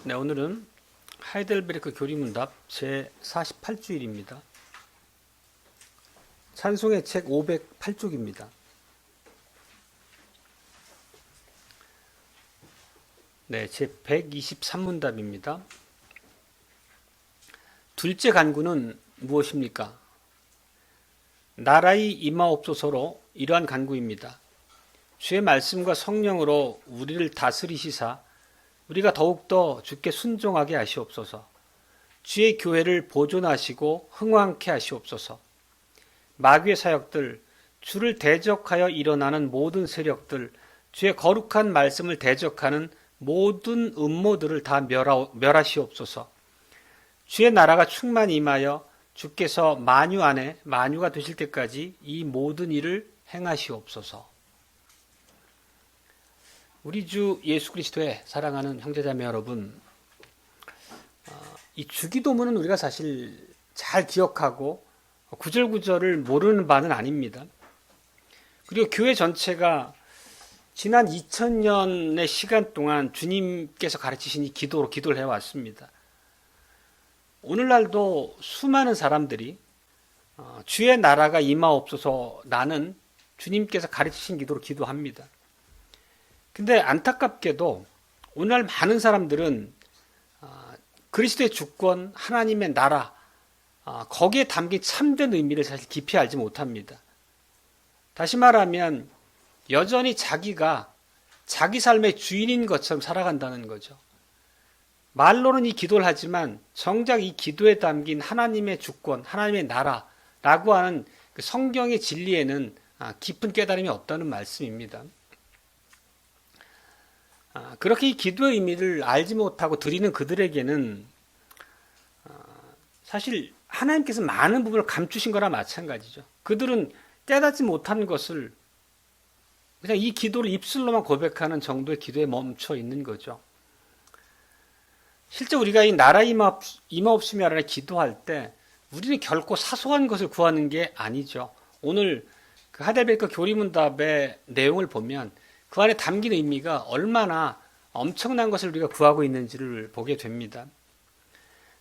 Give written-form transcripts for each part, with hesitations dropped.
네, 오늘은 하이델베르크 교리문답 제48주일입니다. 찬송의 책 508쪽입니다. 네, 제123문답입니다. 둘째 간구는 무엇입니까? 나라의 임하옵소서로 이러한 간구입니다. 주의 말씀과 성령으로 우리를 다스리시사 우리가 더욱더 주께 순종하게 하시옵소서. 주의 교회를 보존하시고 흥왕케 하시옵소서. 마귀의 사역들, 주를 대적하여 일어나는 모든 세력들, 주의 거룩한 말씀을 대적하는 모든 음모들을 다 멸하시옵소서. 주의 나라가 충만히 임하여 주께서 만유 안에 만유가 되실 때까지 이 모든 일을 행하시옵소서. 우리 주 예수 그리스도의 사랑하는 형제자매 여러분, 이 주기도문은 우리가 사실 잘 기억하고 구절구절을 모르는 바는 아닙니다. 그리고 교회 전체가 지난 2000년의 시간 동안 주님께서 가르치신 이 기도로 기도를 해왔습니다. 오늘날도 수많은 사람들이 주의 나라가 임하옵소서라는 주님께서 가르치신 기도로 기도합니다. 근데 안타깝게도 오늘날 많은 사람들은 그리스도의 주권, 하나님의 나라, 거기에 담긴 참된 의미를 사실 깊이 알지 못합니다. 다시 말하면 여전히 자기가 자기 삶의 주인인 것처럼 살아간다는 거죠. 말로는 이 기도를 하지만 정작 이 기도에 담긴 하나님의 주권, 하나님의 나라라고 하는 그 성경의 진리에는 깊은 깨달음이 없다는 말씀입니다. 그렇게 이 기도의 의미를 알지 못하고 드리는 그들에게는 사실 하나님께서 많은 부분을 감추신 거나 마찬가지죠. 그들은 깨닫지 못한 것을 그냥 이 기도를 입술로만 고백하는 정도의 기도에 멈춰 있는 거죠. 실제 우리가 이 나라 임하옵시며 하라 기도할 때 우리는 결코 사소한 것을 구하는 게 아니죠. 오늘 그 하델베르크 교리문답의 내용을 보면 그 안에 담긴 의미가 얼마나 엄청난 것을 우리가 구하고 있는지를 보게 됩니다.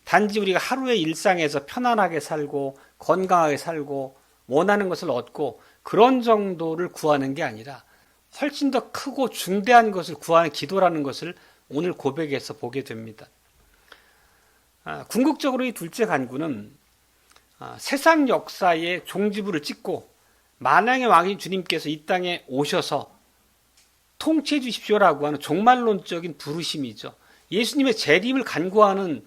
단지 우리가 하루의 일상에서 편안하게 살고 건강하게 살고 원하는 것을 얻고 그런 정도를 구하는 게 아니라 훨씬 더 크고 중대한 것을 구하는 기도라는 것을 오늘 고백에서 보게 됩니다. 궁극적으로 이 둘째 간구는 세상 역사의 종지부를 찍고 만왕의 왕인 주님께서 이 땅에 오셔서 통치해 주십시오라고 하는 종말론적인 부르심이죠. 예수님의 재림을 간구하는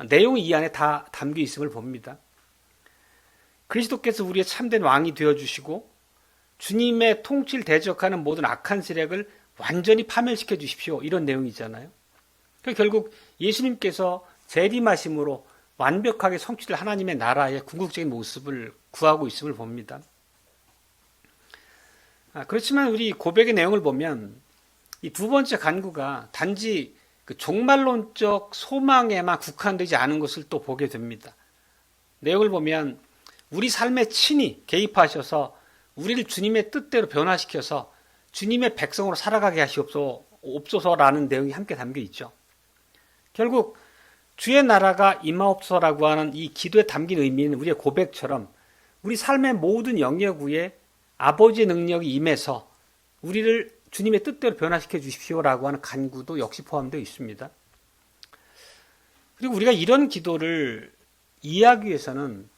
내용이 이 안에 다 담겨 있음을 봅니다. 그리스도께서 우리의 참된 왕이 되어주시고 주님의 통치를 대적하는 모든 악한 세력을 완전히 파멸시켜 주십시오. 이런 내용이잖아요. 결국 예수님께서 재림하심으로 완벽하게 성취될 하나님의 나라의 궁극적인 모습을 구하고 있음을 봅니다. 그렇지만 우리 고백의 내용을 보면 이 두 번째 간구가 단지 그 종말론적 소망에만 국한되지 않은 것을 또 보게 됩니다. 내용을 보면 우리 삶에 친히 개입하셔서 우리를 주님의 뜻대로 변화시켜서 주님의 백성으로 살아가게 하시옵소서라는 내용이 함께 담겨 있죠. 결국 주의 나라가 임하옵소서라고 하는 이 기도에 담긴 의미는 우리의 고백처럼 우리 삶의 모든 영역 위에 아버지의 능력이 임해서 우리를 주님의 뜻대로 변화시켜 주십시오라고 하는 간구도 역시 포함되어 있습니다. 그리고 우리가 이런 기도를 이해하기 위해서는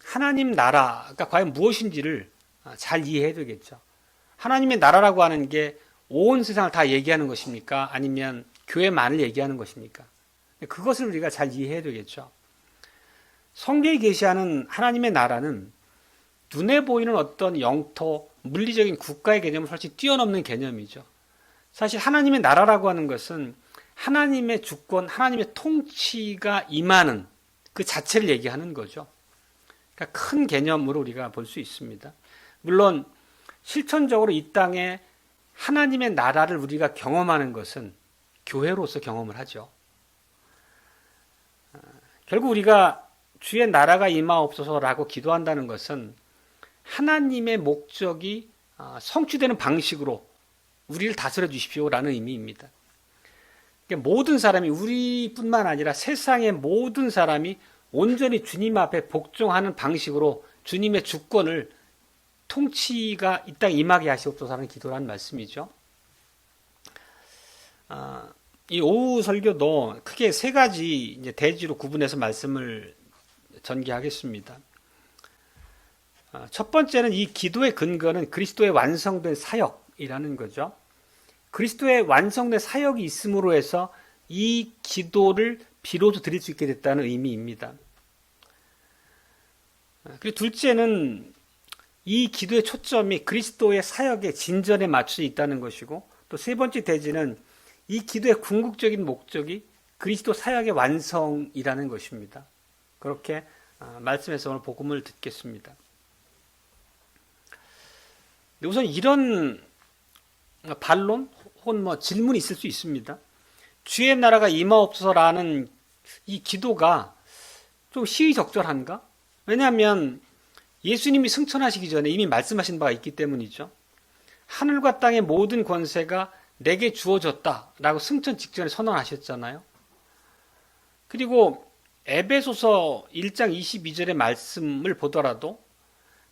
하나님 나라가 과연 무엇인지를 잘 이해해야 되겠죠. 하나님의 나라라고 하는 게 온 세상을 다 얘기하는 것입니까? 아니면 교회만을 얘기하는 것입니까? 그것을 우리가 잘 이해해야 되겠죠. 성경이 계시하는 하나님의 나라는 눈에 보이는 어떤 영토, 물리적인 국가의 개념을 훨씬 뛰어넘는 개념이죠. 사실 하나님의 나라라고 하는 것은 하나님의 주권, 하나님의 통치가 임하는 그 자체를 얘기하는 거죠. 그러니까 큰 개념으로 우리가 볼 수 있습니다. 물론 실천적으로 이 땅에 하나님의 나라를 우리가 경험하는 것은 교회로서 경험을 하죠. 결국 우리가 주의 나라가 임하옵소서라고 기도한다는 것은 하나님의 목적이 성취되는 방식으로 우리를 다스려 주십시오라는 의미입니다. 그러니까 모든 사람이, 우리뿐만 아니라 세상의 모든 사람이 온전히 주님 앞에 복종하는 방식으로 주님의 주권을, 통치가 이 땅에 임하게 하시옵소서라는 기도라는 말씀이죠. 이 오후 설교도 크게 세 가지 이제 대지로 구분해서 말씀을 전개하겠습니다. 첫 번째는 이 기도의 근거는 그리스도의 완성된 사역이라는 거죠. 그리스도의 완성된 사역이 있음으로 해서 이 기도를 비로소 드릴 수 있게 됐다는 의미입니다. 그리고 둘째는 이 기도의 초점이 그리스도의 사역의 진전에 맞춰져 있다는 것이고, 또 세 번째 대지는 이 기도의 궁극적인 목적이 그리스도 사역의 완성이라는 것입니다. 그렇게 말씀해서 오늘 복음을 듣겠습니다. 우선 이런 반론 혹은 질문이 있을 수 있습니다. 주의 나라가 임하옵소서라는 이 기도가 좀 시의적절한가? 왜냐하면 예수님이 승천하시기 전에 이미 말씀하신 바가 있기 때문이죠. 하늘과 땅의 모든 권세가 내게 주어졌다라고 승천 직전에 선언하셨잖아요. 그리고 에베소서 1장 22절의 말씀을 보더라도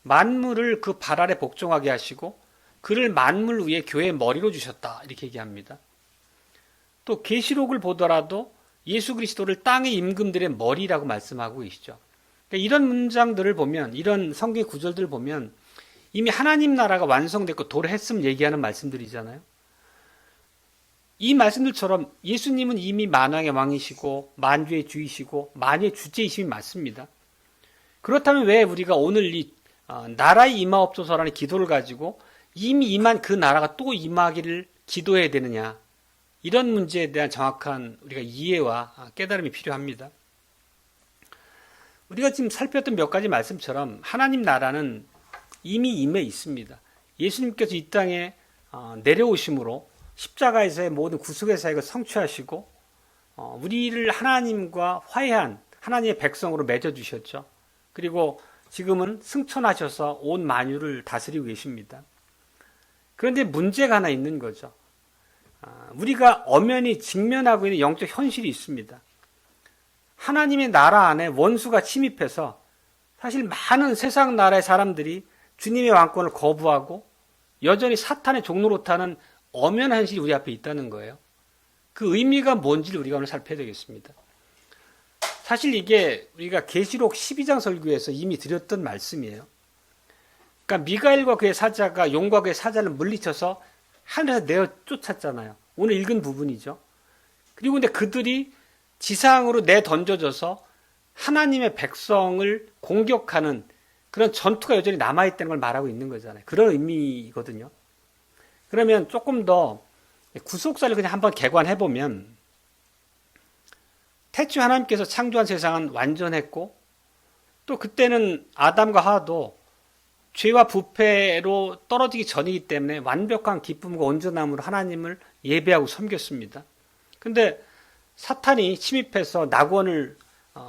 만물을 그 발 아래 복종하게 하시고 그를 만물 위에 교회의 머리로 주셨다, 이렇게 얘기합니다. 또 계시록을 보더라도 예수 그리스도를 땅의 임금들의 머리라고 말씀하고 계시죠. 그러니까 이런 문장들을 보면, 이런 성경 구절들을 보면 이미 하나님 나라가 완성됐고 도래했음을 얘기하는 말씀들이잖아요. 이 말씀들처럼 예수님은 이미 만왕의 왕이시고 만주의 주이시고 만유의 주제이심이 맞습니다. 그렇다면 왜 우리가 오늘 이 나라에 임하옵소서라는 기도를 가지고 이미 임한 그 나라가 또 임하기를 기도해야 되느냐, 이런 문제에 대한 정확한 우리가 이해와 깨달음이 필요합니다. 우리가 지금 살폈던 몇 가지 말씀처럼 하나님 나라는 이미 임해 있습니다. 예수님께서 이 땅에 내려오심으로 십자가에서의 모든 구속의 사역을 성취하시고 우리를 하나님과 화해한 하나님의 백성으로 맺어주셨죠. 그리고 지금은 승천하셔서 온 만유를 다스리고 계십니다. 그런데 문제가 하나 있는 거죠. 우리가 엄연히 직면하고 있는 영적 현실이 있습니다. 하나님의 나라 안에 원수가 침입해서 사실 많은 세상 나라의 사람들이 주님의 왕권을 거부하고 여전히 사탄의 종노릇하는 엄연한 현실이 우리 앞에 있다는 거예요. 그 의미가 뭔지를 우리가 오늘 살펴야 되겠습니다. 사실 이게 우리가 계시록 12장 설교에서 이미 드렸던 말씀이에요. 그러니까 미가엘과 그의 사자가 용과 그의 사자를 물리쳐서 하늘에서 내어 쫓았잖아요. 오늘 읽은 부분이죠. 그리고 근데 그들이 지상으로 내던져져서 하나님의 백성을 공격하는 그런 전투가 여전히 남아있다는 걸 말하고 있는 거잖아요. 그런 의미거든요. 그러면 조금 더 구속사를 그냥 한번 개관해보면, 태초에 하나님께서 창조한 세상은 완전했고, 또 그때는 아담과 하와도 죄와 부패로 떨어지기 전이기 때문에 완벽한 기쁨과 온전함으로 하나님을 예배하고 섬겼습니다. 근데 사탄이 침입해서 낙원을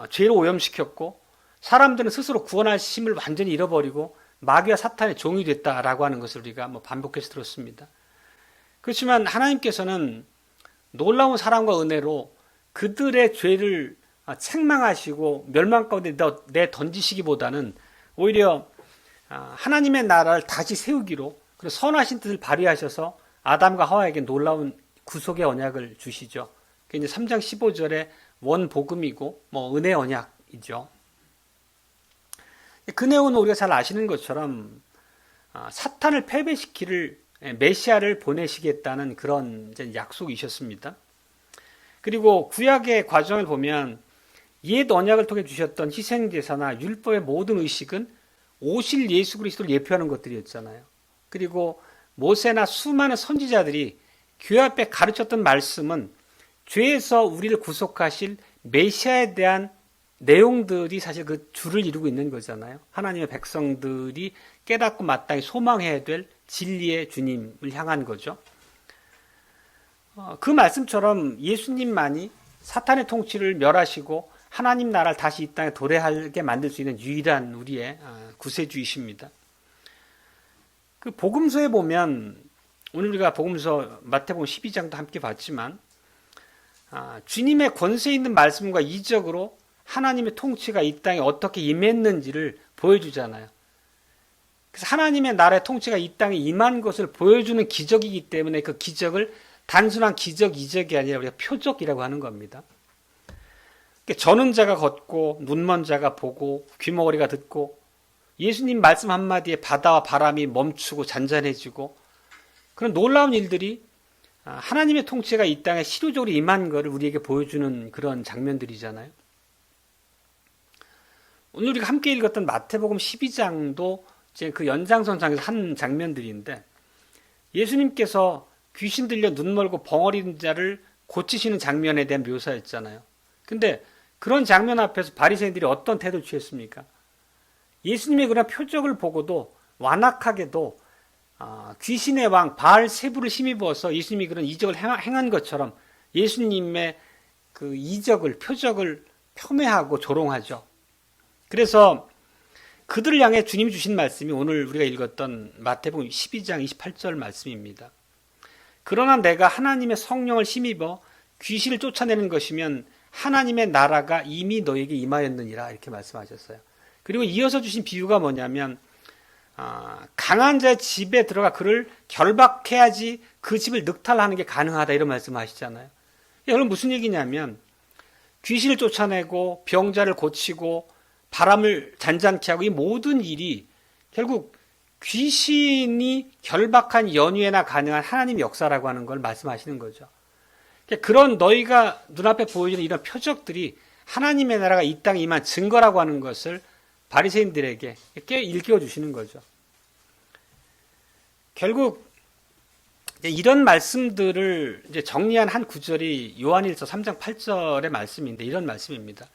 죄로 오염시켰고, 사람들은 스스로 구원할 힘을 완전히 잃어버리고 마귀와 사탄의 종이 됐다라고 하는 것을 우리가 반복해서 들었습니다. 그렇지만 하나님께서는 놀라운 사랑과 은혜로 그들의 죄를 책망하시고 멸망 가운데 내던지시기보다는 오히려 하나님의 나라를 다시 세우기로, 그리고 선하신 뜻을 발휘하셔서 아담과 하와에게 놀라운 구속의 언약을 주시죠. 그게 이제 3장 15절의 원복음이고 은혜 언약이죠. 그 내용은 우리가 잘 아시는 것처럼 사탄을 패배시키를 메시아를 보내시겠다는 그런 약속이셨습니다. 그리고 구약의 과정을 보면 옛 언약을 통해 주셨던 희생제사나 율법의 모든 의식은 오실 예수 그리스도를 예표하는 것들이었잖아요. 그리고 모세나 수많은 선지자들이 교회 앞에 가르쳤던 말씀은 죄에서 우리를 구속하실 메시아에 대한 내용들이 사실 그 줄을 이루고 있는 거잖아요. 하나님의 백성들이 깨닫고 마땅히 소망해야 될 진리의 주님을 향한 거죠. 그 말씀처럼 예수님만이 사탄의 통치를 멸하시고 하나님 나라를 다시 이 땅에 도래하게 만들 수 있는 유일한 우리의 구세주이십니다. 그 복음서에 보면, 오늘 우리가 복음서 마태복음 12장도 함께 봤지만 주님의 권세 있는 말씀과 이적으로 하나님의 통치가 이 땅에 어떻게 임했는지를 보여주잖아요. 그래서 하나님의 나라의 통치가 이 땅에 임한 것을 보여주는 기적이기 때문에 그 기적을 단순한 기적, 이적이 아니라 우리가 표적이라고 하는 겁니다. 저는 자가 걷고 눈먼 자가 보고 귀머거리가 듣고 예수님 말씀 한마디에 바다와 바람이 멈추고 잔잔해지고 그런 놀라운 일들이 하나님의 통치가 이 땅에 실효적으로 임한 것을 우리에게 보여주는 그런 장면들이잖아요. 오늘 우리가 함께 읽었던 마태복음 12장도 이제 그 연장선상에서 한 장면들인데 예수님께서 귀신 들려 눈 멀고 벙어리는 자를 고치시는 장면에 대한 묘사였잖아요. 근데 그런 장면 앞에서 바리새인들이 어떤 태도를 취했습니까? 예수님의 그런 표적을 보고도 완악하게도 귀신의 왕 바알세부를 힘입어서 예수님이 그런 이적을 행한 것처럼 예수님의 그 이적을 표적을 폄훼하고 조롱하죠. 그래서 그들을 향해 주님이 주신 말씀이 오늘 우리가 읽었던 마태복음 12장 28절 말씀입니다. 그러나 내가 하나님의 성령을 힘입어 귀신을 쫓아내는 것이면 하나님의 나라가 이미 너에게 임하였느니라 이렇게 말씀하셨어요. 그리고 이어서 주신 비유가 뭐냐면 강한 자의 집에 들어가 그를 결박해야지 그 집을 늑탈하는 게 가능하다 이런 말씀하시잖아요. 여러분 무슨 얘기냐면 귀신을 쫓아내고 병자를 고치고 바람을 잔잔케 하고 이 모든 일이 결국 귀신이 결박한 연유에나 가능한 하나님의 역사라고 하는 걸 말씀하시는 거죠. 그런 너희가 눈앞에 보여지는 이런 표적들이 하나님의 나라가 이 땅에 임한 증거라고 하는 것을 바리새인들에게 일깨워 주시는 거죠. 결국 이런 말씀들을 이제 정리한 한 구절이 요한일서 3장 8절의 말씀인데 이런 말씀입니다.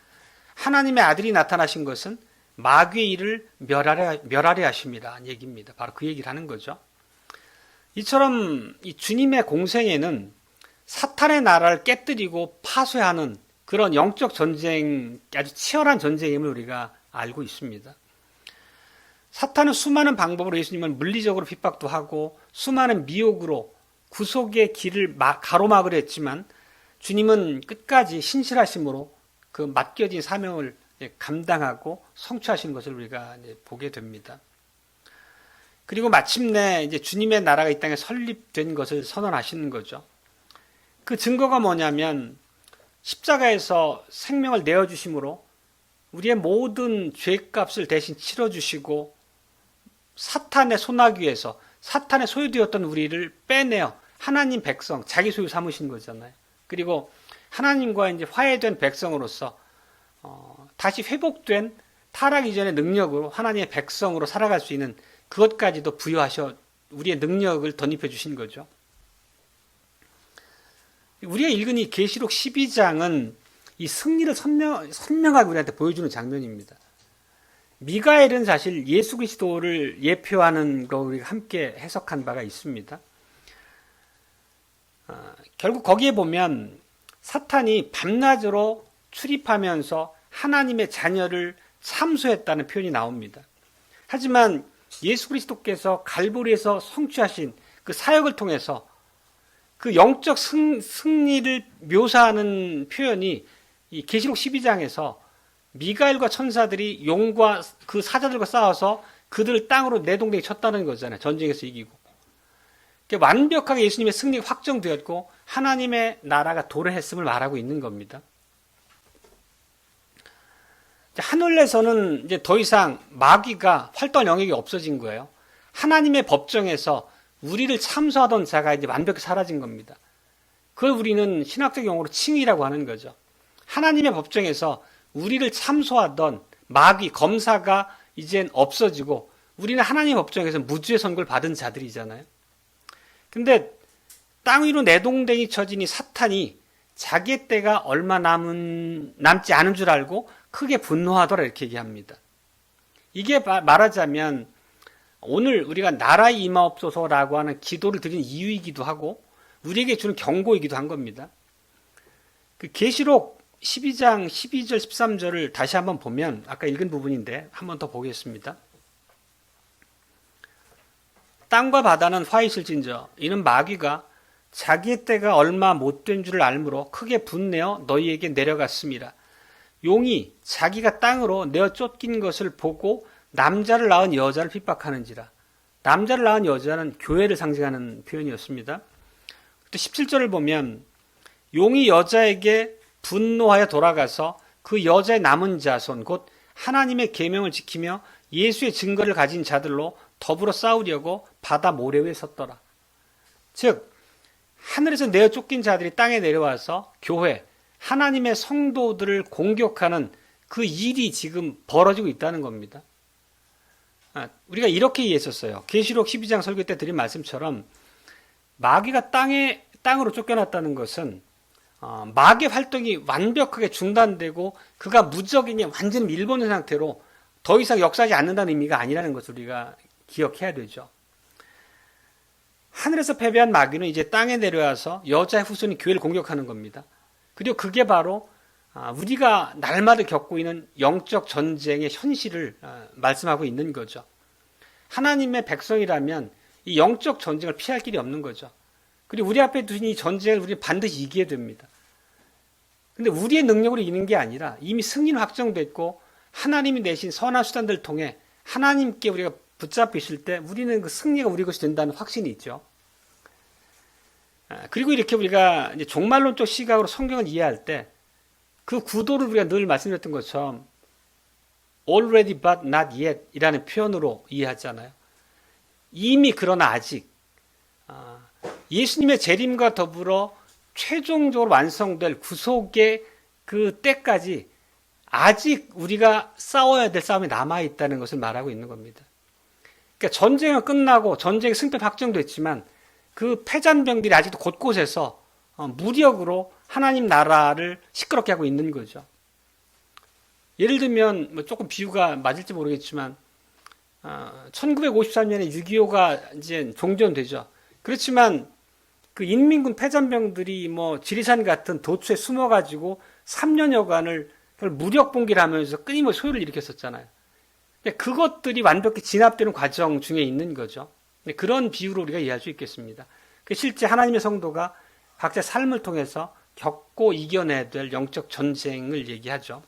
하나님의 아들이 나타나신 것은 마귀의 일을 멸하려 하심이라 얘기입니다. 바로 그 얘기를 하는 거죠. 이처럼 이 주님의 공생에는 사탄의 나라를 깨뜨리고 파쇄하는 그런 영적 전쟁, 아주 치열한 전쟁임을 우리가 알고 있습니다. 사탄은 수많은 방법으로 예수님을 물리적으로 핍박도 하고 수많은 미혹으로 구속의 길을 가로막으려 했지만 주님은 끝까지 신실하심으로 그 맡겨진 사명을 감당하고 성취하신 것을 우리가 보게 됩니다. 그리고 마침내 이제 주님의 나라가 이 땅에 설립된 것을 선언하시는 거죠. 그 증거가 뭐냐면 십자가에서 생명을 내어주심으로 우리의 모든 죄값을 대신 치러주시고 사탄의 소나귀에서 사탄의 소유되었던 우리를 빼내어 하나님 백성, 자기 소유 삼으신 거잖아요. 그리고 하나님과 이제 화해된 백성으로서 다시 회복된 타락 이전의 능력으로 하나님의 백성으로 살아갈 수 있는 그것까지도 부여하셔 우리의 능력을 덧입혀 주신 거죠. 우리가 읽은 이 계시록 12장은 이 승리를 선명하게 우리한테 보여주는 장면입니다. 미가엘은 사실 예수 그리스도를 예표하는 거 우리가 함께 해석한 바가 있습니다. 결국 거기에 보면 사탄이 밤낮으로 출입하면서 하나님의 자녀를 참소했다는 표현이 나옵니다. 하지만 예수 그리스도께서 갈보리에서 성취하신 그 사역을 통해서 그 영적 승리를 묘사하는 표현이 이 계시록 12장에서 미가엘과 천사들이 용과 그 사자들과 싸워서 그들을 땅으로 내동댕이 쳤다는 거잖아요. 전쟁에서 이기고. 완벽하게 예수님의 승리가 확정되었고 하나님의 나라가 도래했음을 말하고 있는 겁니다. 하늘에서는 이제 더 이상 마귀가 활동할 영역이 없어진 거예요. 하나님의 법정에서 우리를 참소하던 자가 이제 완벽히 사라진 겁니다. 그걸 우리는 신학적 용어로 칭의라고 하는 거죠. 하나님의 법정에서 우리를 참소하던 마귀, 검사가 이젠 없어지고 우리는 하나님의 법정에서 무죄의 선고를 받은 자들이잖아요. 근데 땅 위로 내동댕이 쳐진 이 사탄이 자기의 때가 얼마 남지 않은 줄 알고 크게 분노하더라 이렇게 얘기합니다. 이게 말하자면 오늘 우리가 나라에 임하옵소서라고 하는 기도를 드리는 이유이기도 하고 우리에게 주는 경고이기도 한 겁니다. 그 계시록 12장 12절 13절을 다시 한번 보면 아까 읽은 부분인데 한번 더 보겠습니다. 땅과 바다는 화있을진저 이는 마귀가 자기의 때가 얼마 못된 줄을 알므로 크게 분내어 너희에게 내려갔습니다. 용이 자기가 땅으로 내어 쫓긴 것을 보고 남자를 낳은 여자를 핍박하는지라. 남자를 낳은 여자는 교회를 상징하는 표현이었습니다. 또 17절을 보면 용이 여자에게 분노하여 돌아가서 그 여자의 남은 자손 곧 하나님의 계명을 지키며 예수의 증거를 가진 자들로 더불어 싸우려고 바다 모래 위에 섰더라. 즉 하늘에서 내어 쫓긴 자들이 땅에 내려와서 교회, 하나님의 성도들을 공격하는 그 일이 지금 벌어지고 있다는 겁니다. 우리가 이렇게 이해했었어요. 계시록 12장 설교 때 드린 말씀처럼 마귀가 땅으로 쫓겨났다는 것은 마귀의 활동이 완벽하게 중단되고 그가 무적인이 완전히 밀보는 상태로 더 이상 역사하지 않는다는 의미가 아니라는 것을 우리가 기억해야 되죠. 하늘에서 패배한 마귀는 이제 땅에 내려와서 여자의 후손이 교회를 공격하는 겁니다. 그리고 그게 바로 우리가 날마다 겪고 있는 영적 전쟁의 현실을 말씀하고 있는 거죠. 하나님의 백성이라면 이 영적 전쟁을 피할 길이 없는 거죠. 그리고 우리 앞에 두신 이 전쟁을 우리는 반드시 이기게 됩니다. 근데 우리의 능력으로 이기는 게 아니라 이미 승리는 확정됐고 하나님이 내신 선한 수단들을 통해 하나님께 우리가 붙잡혀 있을 때 우리는 그 승리가 우리 것이 된다는 확신이 있죠. 그리고 이렇게 우리가 이제 종말론적 시각으로 성경을 이해할 때 그 구도를 우리가 늘 말씀드렸던 것처럼 already but not yet 이라는 표현으로 이해하잖아요. 이미 그러나 아직 예수님의 재림과 더불어 최종적으로 완성될 구속의 그 때까지 아직 우리가 싸워야 될 싸움이 남아있다는 것을 말하고 있는 겁니다. 그러니까 전쟁은 끝나고 전쟁의 승패 확정됐지만 그 패잔병들이 아직도 곳곳에서 무력으로 하나님 나라를 시끄럽게 하고 있는 거죠. 예를 들면 뭐 조금 비유가 맞을지 모르겠지만 1953년에 6.25가 이제 종전되죠. 그렇지만 그 인민군 패잔병들이 뭐 지리산 같은 도처에 숨어가지고 3년여간을 무력 봉기를 하면서 끊임없이 소요를 일으켰었잖아요. 그것들이 완벽히 진압되는 과정 중에 있는 거죠. 그런 비유로 우리가 이해할 수 있겠습니다. 실제 하나님의 성도가 각자 삶을 통해서 겪고 이겨내야 될 영적 전쟁을 얘기하죠.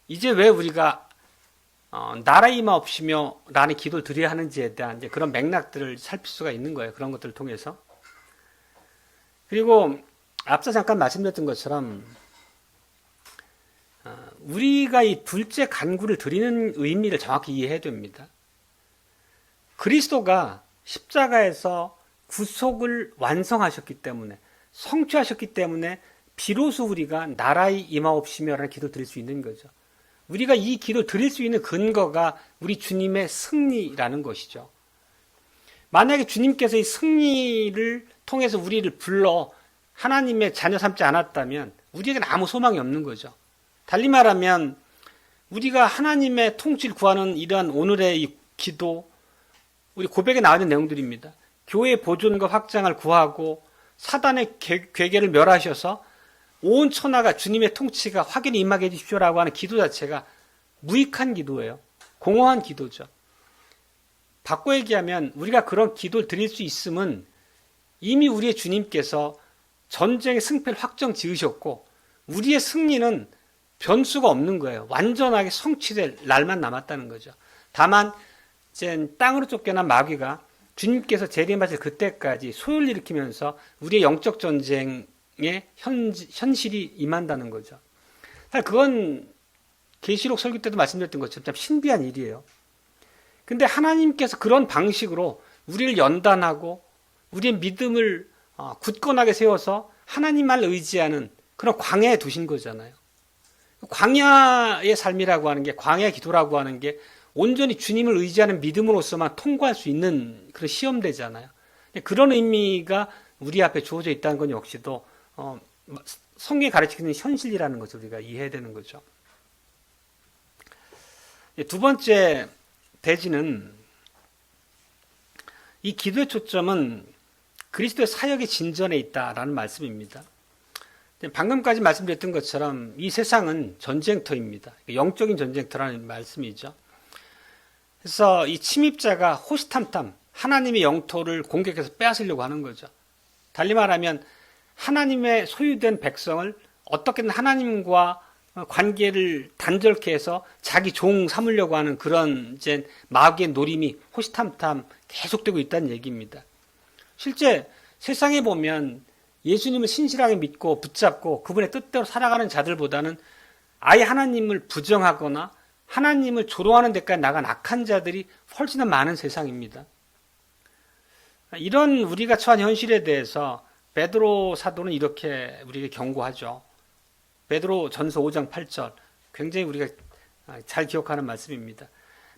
이제 왜 우리가 나라의 임하 없이며 라는 기도를 드려야 하는지에 대한 이제 그런 맥락들을 살필 수가 있는 거예요. 그런 것들을 통해서. 그리고 앞서 잠깐 말씀드렸던 것처럼 우리가 이 둘째 간구를 드리는 의미를 정확히 이해해야 됩니다. 그리스도가 십자가에서 구속을 완성하셨기 때문에 성취하셨기 때문에 비로소 우리가 나라의 임하옵시며라는 기도를 드릴 수 있는 거죠. 우리가 이 기도를 드릴 수 있는 근거가 우리 주님의 승리라는 것이죠. 만약에 주님께서 이 승리를 통해서 우리를 불러 하나님의 자녀 삼지 않았다면 우리에게는 아무 소망이 없는 거죠. 달리 말하면 우리가 하나님의 통치를 구하는 이러한 오늘의 이 기도, 우리 고백에 나와 있는 내용들입니다. 교회의 보존과 확장을 구하고 사단의 괴계를 멸하셔서 온 천하가 주님의 통치가 확연히 임하게 해주십시오라고 하는 기도 자체가 무익한 기도예요. 공허한 기도죠. 바꿔 얘기하면 우리가 그런 기도를 드릴 수 있음은 이미 우리의 주님께서 전쟁의 승패를 확정 지으셨고 우리의 승리는 변수가 없는 거예요. 완전하게 성취될 날만 남았다는 거죠. 다만 이제 땅으로 쫓겨난 마귀가 주님께서 재림하실 그때까지 소요를 일으키면서 우리의 영적 전쟁의 현실이 임한다는 거죠. 사실 그건 계시록 설교 때도 말씀드렸던 것처럼 참 신비한 일이에요. 근데 하나님께서 그런 방식으로 우리를 연단하고 우리의 믿음을 굳건하게 세워서 하나님만 의지하는 그런 광야에 두신 거잖아요. 광야의 삶이라고 하는 게, 광야의 기도라고 하는 게 온전히 주님을 의지하는 믿음으로서만 통과할 수 있는 그런 시험대잖아요. 그런 의미가 우리 앞에 주어져 있다는 건 역시도 성경이 가르치는 현실이라는 것을 우리가 이해해야 되는 거죠. 두 번째 대지는 이 기도의 초점은 그리스도의 사역의 진전에 있다라는 말씀입니다. 방금까지 말씀드렸던 것처럼 이 세상은 전쟁터입니다. 영적인 전쟁터라는 말씀이죠. 그래서 이 침입자가 호시탐탐 하나님의 영토를 공격해서 빼앗으려고 하는 거죠. 달리 말하면 하나님의 소유된 백성을 어떻게든 하나님과 관계를 단절케 해서 자기 종 삼으려고 하는 그런 이제 마귀의 노림이 호시탐탐 계속되고 있다는 얘기입니다. 실제 세상에 보면 예수님을 신실하게 믿고 붙잡고 그분의 뜻대로 살아가는 자들보다는 아예 하나님을 부정하거나 하나님을 조롱하는 데까지 나간 악한 자들이 훨씬 더 많은 세상입니다. 이런 우리가 처한 현실에 대해서 베드로 사도는 이렇게 우리에게 경고하죠. 베드로 전서 5장 8절, 굉장히 우리가 잘 기억하는 말씀입니다.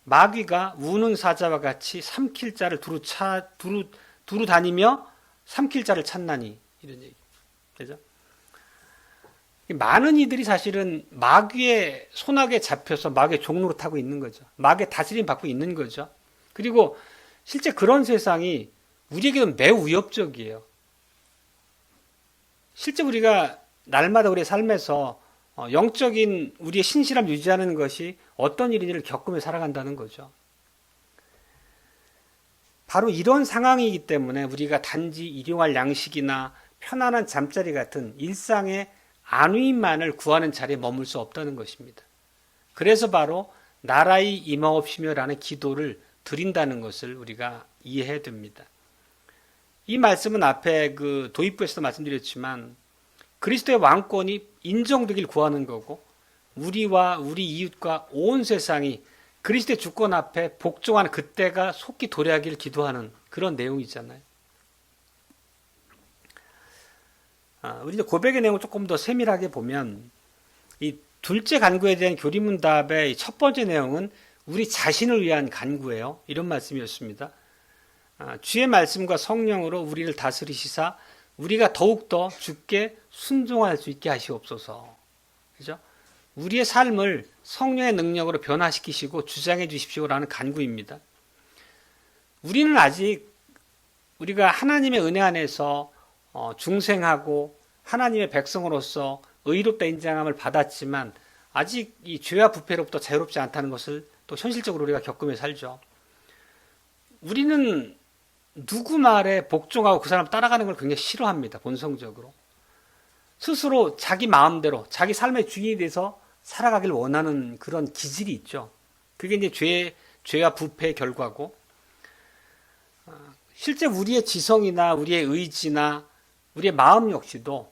마귀가 우는 사자와 같이 삼킬 자를 두루 다니며 삼킬 자를 찾나니, 이런 얘기. 그죠? 많은 이들이 사실은 마귀의 손아귀에 잡혀서 마귀의 종로로 타고 있는 거죠. 마귀의 다스림 받고 있는 거죠. 그리고 실제 그런 세상이 우리에게는 매우 위협적이에요. 실제 우리가 날마다 우리의 삶에서 영적인 우리의 신실함 유지하는 것이 어떤 일인지를 겪으며 살아간다는 거죠. 바로 이런 상황이기 때문에 우리가 단지 일용할 양식이나 편안한 잠자리 같은 일상의 안위만을 구하는 자리에 머물 수 없다는 것입니다. 그래서 바로 나라의 임하옵시며라는 기도를 드린다는 것을 우리가 이해해야 됩니다. 이 말씀은 앞에 그 도입부에서도 말씀드렸지만 그리스도의 왕권이 인정되길 구하는 거고 우리와 우리 이웃과 온 세상이 그리스도의 주권 앞에 복종하는 그때가 속히 도래하기를 기도하는 그런 내용이잖아요. 우리 이제 고백의 내용을 조금 더 세밀하게 보면 이 둘째 간구에 대한 교리문답의 첫 번째 내용은 우리 자신을 위한 간구예요. 이런 말씀이었습니다. 주의 말씀과 성령으로 우리를 다스리시사 우리가 더욱더 주께 순종할 수 있게 하시옵소서. 그죠? 우리의 삶을 성령의 능력으로 변화시키시고 주장해 주십시오라는 간구입니다. 우리는 아직 우리가 하나님의 은혜 안에서 중생하고 하나님의 백성으로서 의롭다 인정함을 받았지만 아직 이 죄와 부패로부터 자유롭지 않다는 것을 또 현실적으로 우리가 겪으며 살죠. 우리는 누구 말에 복종하고 그 사람 따라가는 걸 굉장히 싫어합니다. 본성적으로. 스스로 자기 마음대로 자기 삶의 주인이 돼서 살아가길 원하는 그런 기질이 있죠. 그게 이제 죄와 부패의 결과고 실제 우리의 지성이나 우리의 의지나 우리의 마음 역시도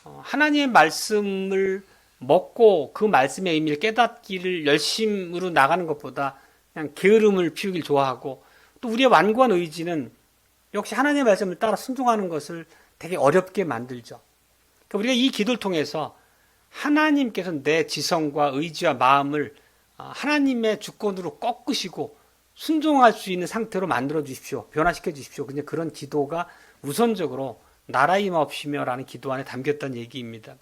하나님의 말씀을 먹고 그 말씀의 의미를 깨닫기를 열심으로 나가는 것보다 그냥 게으름을 피우길 좋아하고 또 우리의 완고한 의지는 역시 하나님의 말씀을 따라 순종하는 것을 되게 어렵게 만들죠. 그러니까 우리가 이 기도를 통해서 하나님께서 내 지성과 의지와 마음을 하나님의 주권으로 꺾으시고 순종할 수 있는 상태로 만들어 주십시오. 변화시켜 주십시오. 그냥 그런 기도가 우선적으로 나라 임하옵시며라는 기도 안에 담겼다는 얘기입니다.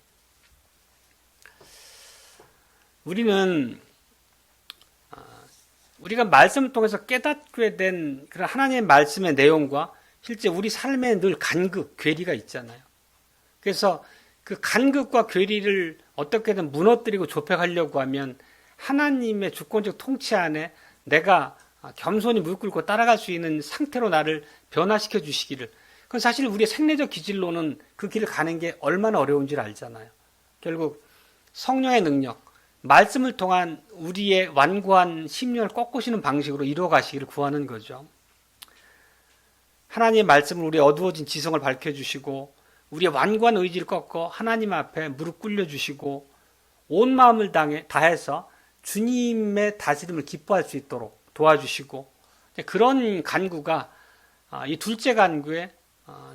우리가 말씀을 통해서 깨닫게 된 그런 하나님의 말씀의 내용과 실제 우리 삶에 늘 간극, 괴리가 있잖아요. 그래서 그 간극과 괴리를 어떻게든 무너뜨리고 좁혀가려고 하면 하나님의 주권적 통치 안에 내가 겸손히 무릎 꿇고 따라갈 수 있는 상태로 나를 변화시켜 주시기를. 그건 사실 우리의 생리적 기질로는 그 길을 가는 게 얼마나 어려운지를 알잖아요. 결국 성령의 능력, 말씀을 통한 우리의 완고한 심령을 꺾으시는 방식으로 이루어 가시기를 구하는 거죠. 하나님의 말씀을 우리의 어두워진 지성을 밝혀주시고 우리의 완고한 의지를 꺾어 하나님 앞에 무릎 꿇려주시고 온 마음을 다해서 주님의 다스림을 기뻐할 수 있도록 도와주시고 그런 간구가 이 둘째 간구에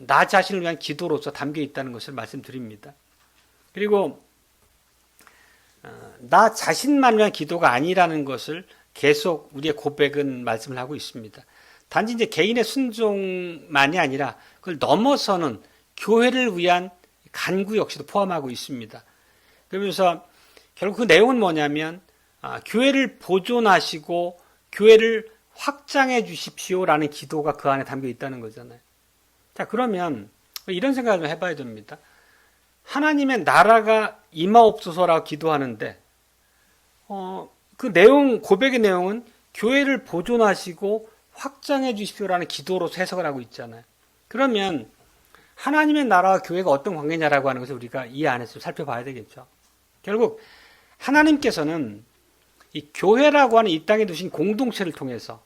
나 자신을 위한 기도로서 담겨 있다는 것을 말씀드립니다. 그리고 나 자신만 위한 기도가 아니라는 것을 계속 우리의 고백은 말씀을 하고 있습니다. 단지 이제 개인의 순종만이 아니라 그걸 넘어서는 교회를 위한 간구 역시도 포함하고 있습니다. 그러면서 결국 그 내용은 뭐냐면 교회를 보존하시고 교회를 확장해 주십시오라는 기도가 그 안에 담겨 있다는 거잖아요. 자, 그러면 이런 생각을 좀 해봐야 됩니다. 하나님의 나라가 임하옵소서라고 기도하는데 그 내용, 고백의 내용은 교회를 보존하시고 확장해 주십시오라는 기도로 해석을 하고 있잖아요. 그러면 하나님의 나라와 교회가 어떤 관계냐라고 하는 것을 우리가 이 안에서 살펴봐야 되겠죠. 결국 하나님께서는 이 교회라고 하는 이 땅에 두신 공동체를 통해서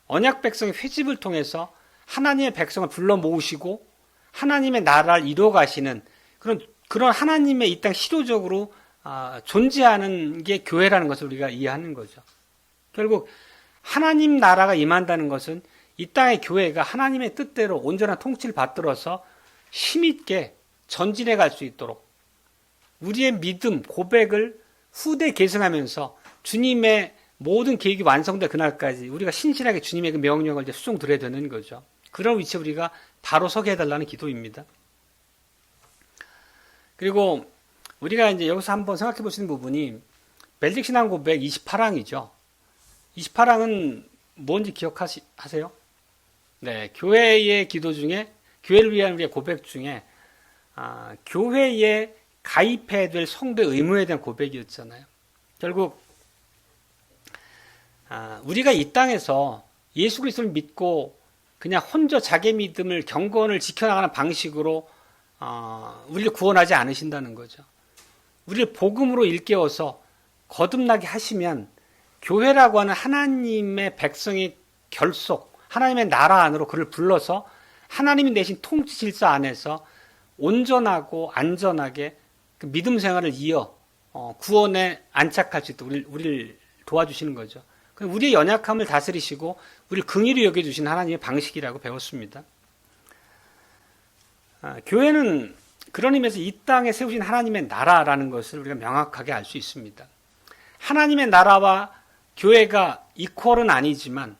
언약 백성의 회집을 통해서 하나님의 백성을 불러 모으시고 하나님의 나라를 이루어 가시는 그런 하나님의 이 땅 실효적으로 존재하는 게 교회라는 것을 우리가 이해하는 거죠. 결국 하나님 나라가 임한다는 것은 이 땅의 교회가 하나님의 뜻대로 온전한 통치를 받들어서 힘있게 전진해 갈 수 있도록 우리의 믿음, 고백을 후대 계승하면서 주님의 모든 계획이 완성될 그날까지 우리가 신실하게 주님의 그 명령을 이제 수종드려야 되는 거죠. 그런 위치에 우리가 바로 서게 해달라는 기도입니다. 그리고 우리가 이제 여기서 한번 생각해 보시는 부분이 멜릭 신앙 고백 28항이죠. 28항은 뭔지 기억하세요? 네, 교회의 기도 중에 교회를 위한 우리의 고백 중에 교회에 가입해야 될 성도의 의무에 대한 고백이었잖아요. 결국 우리가 이 땅에서 예수 그리스도를 믿고 그냥 혼자 자기 믿음을 경건을 지켜나가는 방식으로 우리를 구원하지 않으신다는 거죠. 우리를 복음으로 일깨워서 거듭나게 하시면 교회라고 하는 하나님의 백성의 결속, 하나님의 나라 안으로 그를 불러서 하나님이 내신 통치 질서 안에서 온전하고 안전하게 그 믿음 생활을 이어 구원에 안착할 수 있도록 우리를 도와주시는 거죠. 우리의 연약함을 다스리시고 우리를 긍휼히 여겨주신 하나님의 방식이라고 배웠습니다. 교회는 그런 의미에서 이 땅에 세우신 하나님의 나라라는 것을 우리가 명확하게 알 수 있습니다. 하나님의 나라와 교회가 이퀄은 아니지만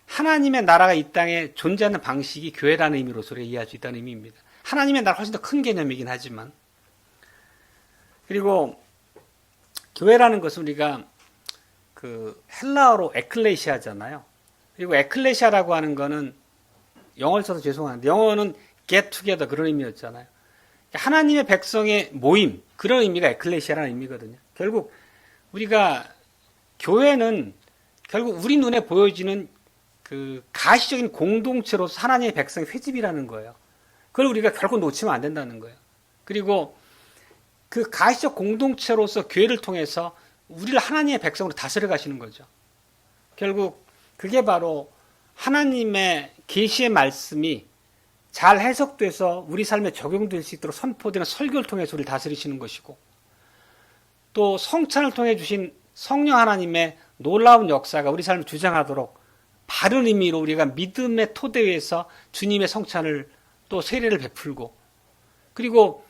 하나님의 나라가 이 땅에 존재하는 방식이 교회라는 의미로서 이해할 수 있다는 의미입니다. 하나님의 나라가 훨씬 더 큰 개념이긴 하지만, 그리고 교회라는 것은 우리가 그 헬라어로 에클레시아잖아요. 그리고 에클레시아라고 하는 거는 영어를 써서 죄송한데 영어는 get together 그런 의미였잖아요. 하나님의 백성의 모임, 그런 의미가 에클레시아라는 의미거든요. 결국 우리가 교회는 결국 우리 눈에 보여지는 그 가시적인 공동체로서 하나님의 백성의 회집이라는 거예요. 그걸 우리가 결코 놓치면 안 된다는 거예요. 그리고 그 가시적 공동체로서 교회를 통해서 우리를 하나님의 백성으로 다스려 가시는 거죠. 결국 그게 바로 하나님의 계시의 말씀이 잘 해석돼서 우리 삶에 적용될 수 있도록 선포되는 설교를 통해서 우리를 다스리시는 것이고, 또 성찬을 통해 주신 성령 하나님의 놀라운 역사가 우리 삶을 주장하도록 바른 의미로 우리가 믿음의 토대 위에서 주님의 성찬을 또 세례를 베풀고, 그리고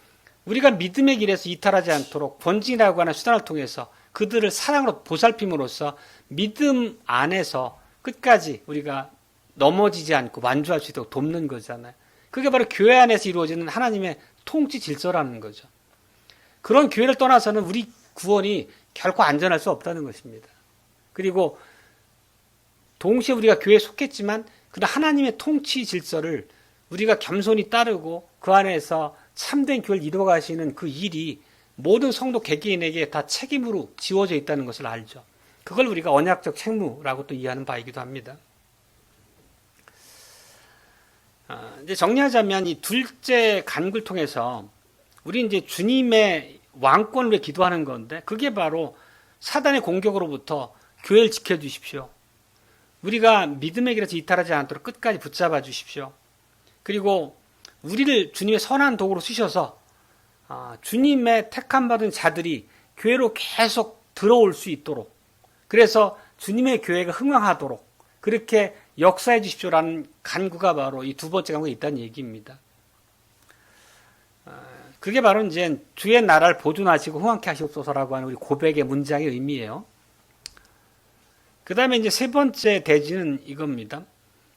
우리가 믿음의 길에서 이탈하지 않도록 번진이라고 하는 수단을 통해서 그들을 사랑으로 보살핌으로써 믿음 안에서 끝까지 우리가 넘어지지 않고 완주할 수 있도록 돕는 거잖아요. 그게 바로 교회 안에서 이루어지는 하나님의 통치 질서라는 거죠. 그런 교회를 떠나서는 우리 구원이 결코 안전할 수 없다는 것입니다. 그리고 동시에 우리가 교회에 속했지만 그런 하나님의 통치 질서를 우리가 겸손히 따르고 그 안에서 참된 교회를 이루어가시는 그 일이 모든 성도 개개인에게 다 책임으로 지워져 있다는 것을 알죠. 그걸 우리가 언약적 책무라고 또 이해하는 바이기도 합니다. 이제 정리하자면 이 둘째 간구를 통해서 우리 이제 주님의 왕권을 위해 기도하는 건데, 그게 바로 사단의 공격으로부터 교회를 지켜주십시오. 우리가 믿음의 길에서 이탈하지 않도록 끝까지 붙잡아 주십시오. 그리고 우리를 주님의 선한 도구로 쓰셔서 주님의 택함 받은 자들이 교회로 계속 들어올 수 있도록, 그래서 주님의 교회가 흥왕하도록 그렇게 역사해 주십시오라는 간구가 바로 이 두 번째 간구에 있다는 얘기입니다. 그게 바로 이제 주의 나라를 보존하시고 흥왕케 하시옵소서라고 하는 우리 고백의 문장의 의미예요. 그 다음에 이제 세 번째 대지는 이겁니다.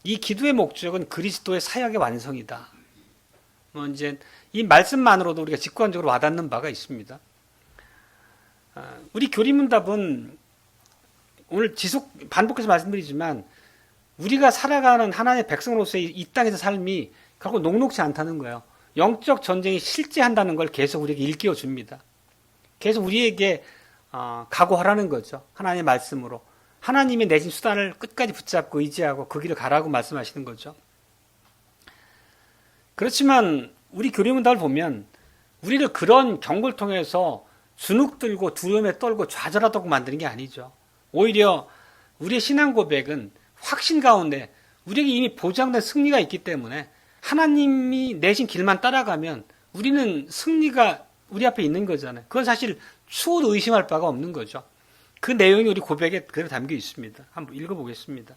이 기도의 목적은 그리스도의 사역의 완성이다. 이제 이 말씀만으로도 우리가 직관적으로 와닿는 바가 있습니다. 우리 교리문답은 오늘 반복해서 말씀드리지만 우리가 살아가는 하나님의 백성으로서의 이 땅에서 삶이 결코 녹록지 않다는 거예요. 영적 전쟁이 실제한다는 걸 계속 우리에게 일깨워 줍니다. 계속 우리에게 각오하라는 거죠. 하나님의 말씀으로. 하나님의 내신 수단을 끝까지 붙잡고 의지하고 그 길을 가라고 말씀하시는 거죠. 그렇지만 우리 교리문답을 보면 우리를 그런 경고를 통해서 주눅 들고 두려움에 떨고 좌절하도록 만드는 게 아니죠. 오히려 우리의 신앙 고백은 확신 가운데 우리에게 이미 보장된 승리가 있기 때문에 하나님이 내신 길만 따라가면 우리는 승리가 우리 앞에 있는 거잖아요. 그건 사실 추호도 의심할 바가 없는 거죠. 그 내용이 우리 고백에 그대로 담겨 있습니다. 한번 읽어보겠습니다.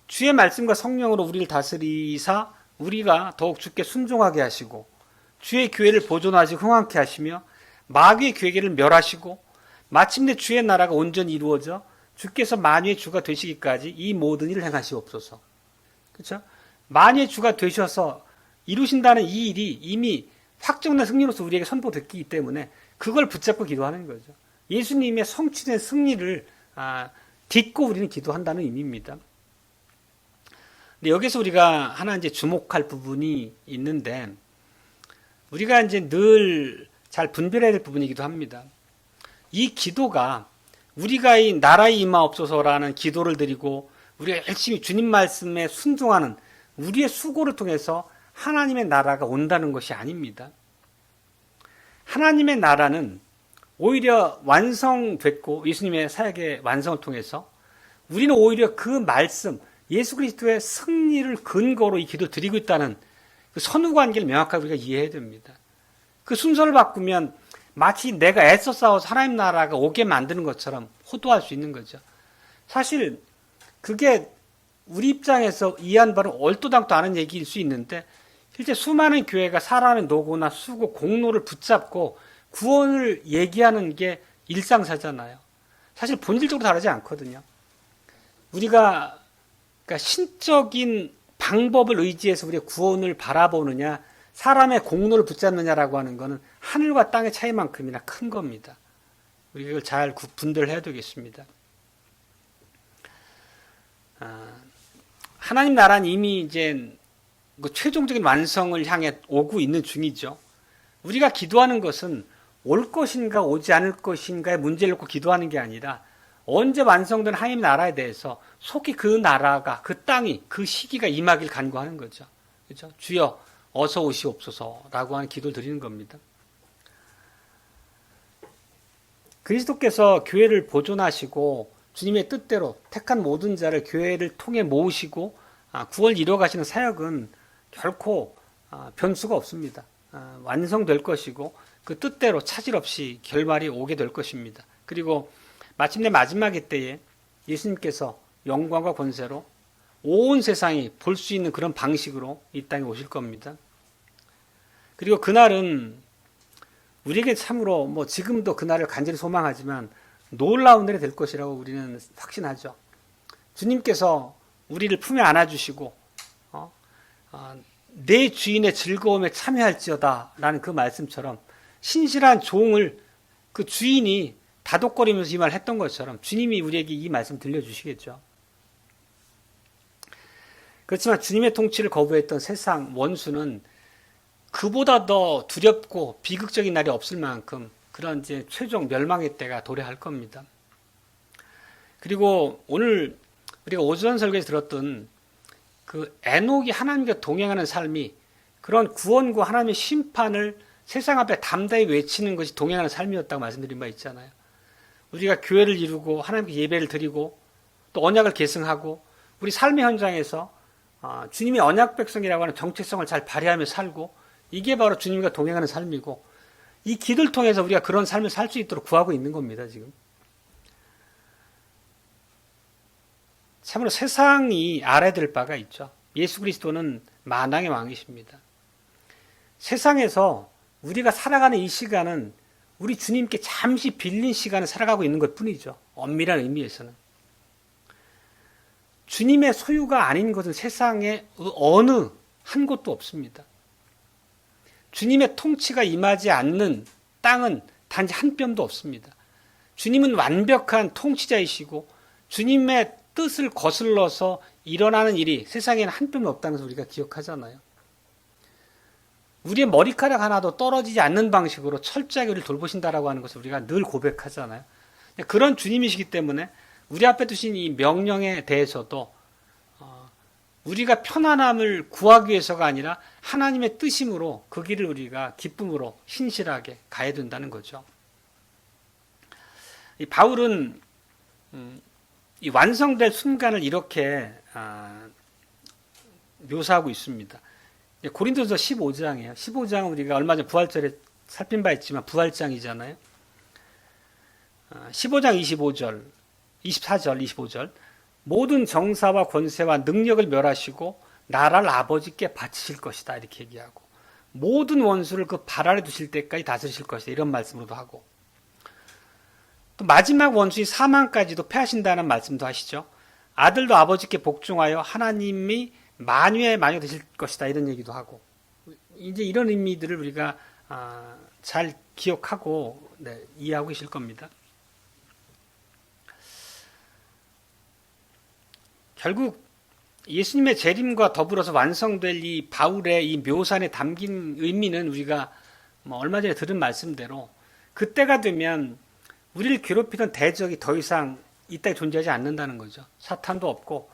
주의 말씀과 성령으로 우리를 다스리사 우리가 더욱 주께 순종하게 하시고 주의 교회를 보존하시고 흥왕케 하시며 마귀의 괴계를 멸하시고 마침내 주의 나라가 온전히 이루어져 주께서 만유의 주가 되시기까지 이 모든 일을 행하시옵소서. 그렇죠? 만유의 주가 되셔서 이루신다는 이 일이 이미 확정된 승리로서 우리에게 선포됐기 때문에 그걸 붙잡고 기도하는 거죠. 예수님의 성취된 승리를 딛고 우리는 기도한다는 의미입니다. 근데 여기서 우리가 하나 이제 주목할 부분이 있는데 우리가 이제 늘 잘 분별해야 될 부분이기도 합니다. 이 기도가 우리가 이 나라에 임하옵소서라는 기도를 드리고 우리가 열심히 주님 말씀에 순종하는 우리의 수고를 통해서 하나님의 나라가 온다는 것이 아닙니다. 하나님의 나라는 오히려 완성됐고 예수님의 사역의 완성을 통해서 우리는 오히려 그 말씀 예수 그리스도의 승리를 근거로 이 기도를 드리고 있다는 그 선후관계를 명확하게 우리가 이해해야 됩니다. 그 순서를 바꾸면 마치 내가 애써 싸워서 하나님 나라가 오게 만드는 것처럼 호도할 수 있는 거죠. 사실 그게 우리 입장에서 이해한 바는 얼토당토 않은 얘기일 수 있는데 실제 수많은 교회가 사람의 노고나 수고, 공로를 붙잡고 구원을 얘기하는 게 일상사잖아요. 사실 본질적으로 다르지 않거든요. 우리가 그러니까 신적인 방법을 의지해서 우리의 구원을 바라보느냐 사람의 공로를 붙잡느냐라고 하는 것은 하늘과 땅의 차이만큼이나 큰 겁니다. 우리가 이걸 잘 분별을 해야 되겠습니다. 하나님 나라는 이미 이제 그 최종적인 완성을 향해 오고 있는 중이죠. 우리가 기도하는 것은 올 것인가 오지 않을 것인가의 문제를 놓고 기도하는 게 아니라 언제 완성된 하나님 나라에 대해서 속히 그 나라가 그 땅이 그 시기가 임하길 간구하는 거죠. 그렇죠? 주여 어서 오시옵소서라고 하는 기도를 드리는 겁니다. 그리스도께서 교회를 보존하시고 주님의 뜻대로 택한 모든 자를 교회를 통해 모으시고 구원을 이루어 가시는 사역은 결코 변수가 없습니다. 완성될 것이고 그 뜻대로 차질 없이 결말이 오게 될 것입니다. 그리고 마침내 마지막의 때에 예수님께서 영광과 권세로 온 세상이 볼 수 있는 그런 방식으로 이 땅에 오실 겁니다. 그리고 그날은 우리에게 참으로 지금도 그날을 간절히 소망하지만 놀라운 날이 될 것이라고 우리는 확신하죠. 주님께서 우리를 품에 안아주시고 내 주인의 즐거움에 참여할지어다 라는 그 말씀처럼 신실한 종을 그 주인이 다독거리면서 이 말을 했던 것처럼 주님이 우리에게 이 말씀 들려주시겠죠. 그렇지만 주님의 통치를 거부했던 세상 원수는 그보다 더 두렵고 비극적인 날이 없을 만큼 그런 이제 최종 멸망의 때가 도래할 겁니다. 그리고 오늘 우리가 오전 설교에서 들었던 그 에녹이 하나님과 동행하는 삶이 그런 구원과 하나님의 심판을 세상 앞에 담대히 외치는 것이 동행하는 삶이었다고 말씀드린 바 있잖아요. 우리가 교회를 이루고 하나님께 예배를 드리고 또 언약을 계승하고 우리 삶의 현장에서 주님의 언약 백성이라고 하는 정체성을 잘 발휘하며 살고 이게 바로 주님과 동행하는 삶이고 이 기도를 통해서 우리가 그런 삶을 살 수 있도록 구하고 있는 겁니다. 지금 참으로 세상이 알아야 될 바가 있죠. 예수 그리스도는 만왕의 왕이십니다. 세상에서 우리가 살아가는 이 시간은 우리 주님께 잠시 빌린 시간을 살아가고 있는 것뿐이죠. 엄밀한 의미에서는. 주님의 소유가 아닌 것은 세상에 어느 한 곳도 없습니다. 주님의 통치가 임하지 않는 땅은 단지 한 뼘도 없습니다. 주님은 완벽한 통치자이시고 주님의 뜻을 거슬러서 일어나는 일이 세상에는 한 뼘도 없다는 것을 우리가 기억하잖아요. 우리의 머리카락 하나도 떨어지지 않는 방식으로 철저하게 우리를 돌보신다라고 하는 것을 우리가 늘 고백하잖아요. 그런 주님이시기 때문에 우리 앞에 두신 이 명령에 대해서도 우리가 편안함을 구하기 위해서가 아니라 하나님의 뜻임으로 그 길을 우리가 기쁨으로 신실하게 가야 된다는 거죠. 이 바울은 이 완성될 순간을 이렇게 묘사하고 있습니다. 고린도서 15장이에요. 15장은 우리가 얼마 전 부활절에 살핀 바 있지만 부활장이잖아요. 15장 25절, 24절, 25절 모든 정사와 권세와 능력을 멸하시고 나라를 아버지께 바치실 것이다 이렇게 얘기하고 모든 원수를 그 발 아래 두실 때까지 다스리실 것이다 이런 말씀으로도 하고 또 마지막 원수인 사망까지도 패하신다는 말씀도 하시죠. 아들도 아버지께 복종하여 하나님이 만유의 만유가 되실 것이다 이런 얘기도 하고 이제 이런 의미들을 우리가 잘 기억하고 이해하고 계실 겁니다. 결국 예수님의 재림과 더불어서 완성될 이 바울의 이 묘사에 담긴 의미는 우리가 얼마 전에 들은 말씀대로 그때가 되면 우리를 괴롭히던 대적이 더 이상 이 땅에 존재하지 않는다는 거죠. 사탄도 없고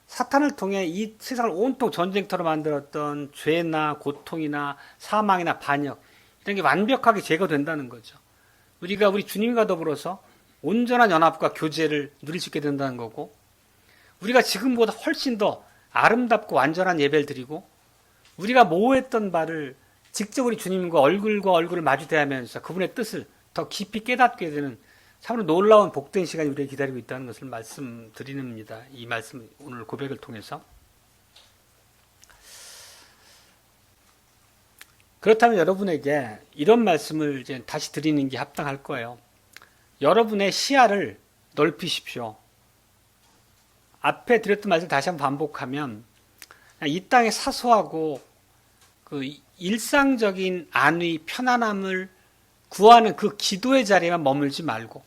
사탄을 통해 이 세상을 온통 전쟁터로 만들었던 죄나 고통이나 사망이나 반역 이런 게 완벽하게 제거된다는 거죠. 우리가 우리 주님과 더불어서 온전한 연합과 교제를 누릴 수 있게 된다는 거고 우리가 지금보다 훨씬 더 아름답고 완전한 예배를 드리고 우리가 모호했던 바를 직접 우리 주님과 얼굴과 얼굴을 마주 대하면서 그분의 뜻을 더 깊이 깨닫게 되는 참으로 놀라운 복된 시간이 우리에게 기다리고 있다는 것을 말씀드립니다. 이 말씀 오늘 고백을 통해서. 그렇다면 여러분에게 이런 말씀을 이제 다시 드리는 게 합당할 거예요. 여러분의 시야를 넓히십시오. 앞에 드렸던 말씀을 다시 한번 반복하면 이 땅의 사소하고 그 일상적인 안위, 편안함을 구하는 그 기도의 자리에만 머물지 말고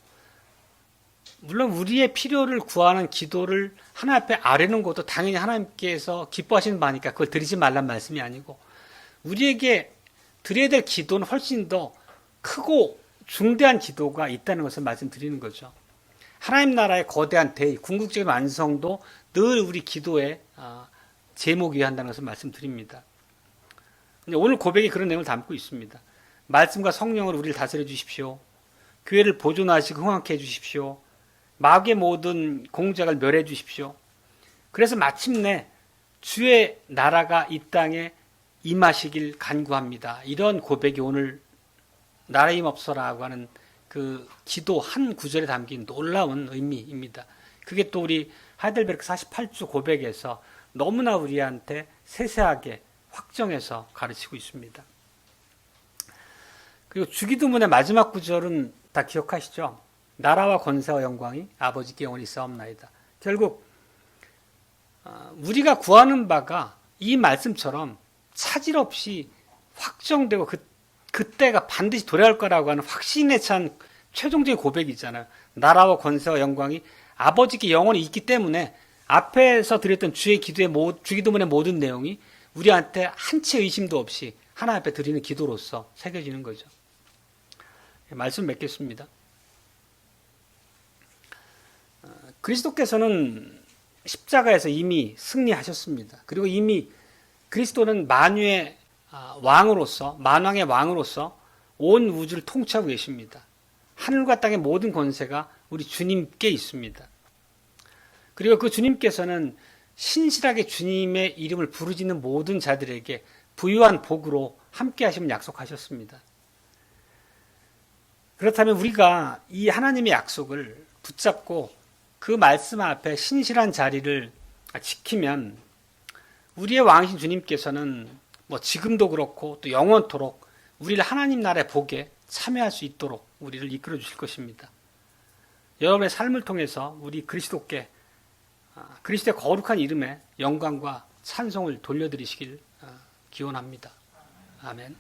물론 우리의 필요를 구하는 기도를 하나님 앞에 아뢰는 것도 당연히 하나님께서 기뻐하시는 바니까 그걸 드리지 말란 말씀이 아니고 우리에게 드려야 될 기도는 훨씬 더 크고 중대한 기도가 있다는 것을 말씀드리는 거죠. 하나님 나라의 거대한 대의, 궁극적인 완성도 늘 우리 기도의 제목이어야 한다는 것을 말씀드립니다. 오늘 고백이 그런 내용을 담고 있습니다. 말씀과 성령으로 우리를 다스려 주십시오. 교회를 보존하시고 흥황케 해 주십시오. 마귀의 모든 공작을 멸해 주십시오. 그래서 마침내 주의 나라가 이 땅에 임하시길 간구합니다. 이런 고백이 오늘 나라 임 없어라고 하는 그 기도 한 구절에 담긴 놀라운 의미입니다. 그게 또 우리 하이델베르크 48주 고백에서 너무나 우리한테 세세하게 확정해서 가르치고 있습니다. 그리고 주기도문의 마지막 구절은 다 기억하시죠? 나라와 권세와 영광이 아버지께 영원히 있사옵나이다. 결국 우리가 구하는 바가 이 말씀처럼 차질 없이 확정되고 그때가 반드시 돌아올 거라고 하는 확신에 찬 최종적인 고백이잖아요. 나라와 권세와 영광이 아버지께 영원히 있기 때문에 앞에서 드렸던 주기도문의 모든 내용이 우리한테 한 채 의심도 없이 하나님 앞에 드리는 기도로서 새겨지는 거죠. 말씀 맺겠습니다. 그리스도께서는 십자가에서 이미 승리하셨습니다. 그리고 이미 그리스도는 만유의 왕으로서 만왕의 왕으로서 온 우주를 통치하고 계십니다. 하늘과 땅의 모든 권세가 우리 주님께 있습니다. 그리고 그 주님께서는 신실하게 주님의 이름을 부르짖는 모든 자들에게 부유한 복으로 함께 하시면 약속하셨습니다. 그렇다면 우리가 이 하나님의 약속을 붙잡고 그 말씀 앞에 신실한 자리를 지키면 우리의 왕이신 주님께서는 지금도 그렇고 또 영원토록 우리를 하나님 나라의 복에 참여할 수 있도록 우리를 이끌어 주실 것입니다. 여러분의 삶을 통해서 우리 그리스도께 그리스도의 거룩한 이름에 영광과 찬송을 돌려드리시길 기원합니다. 아멘.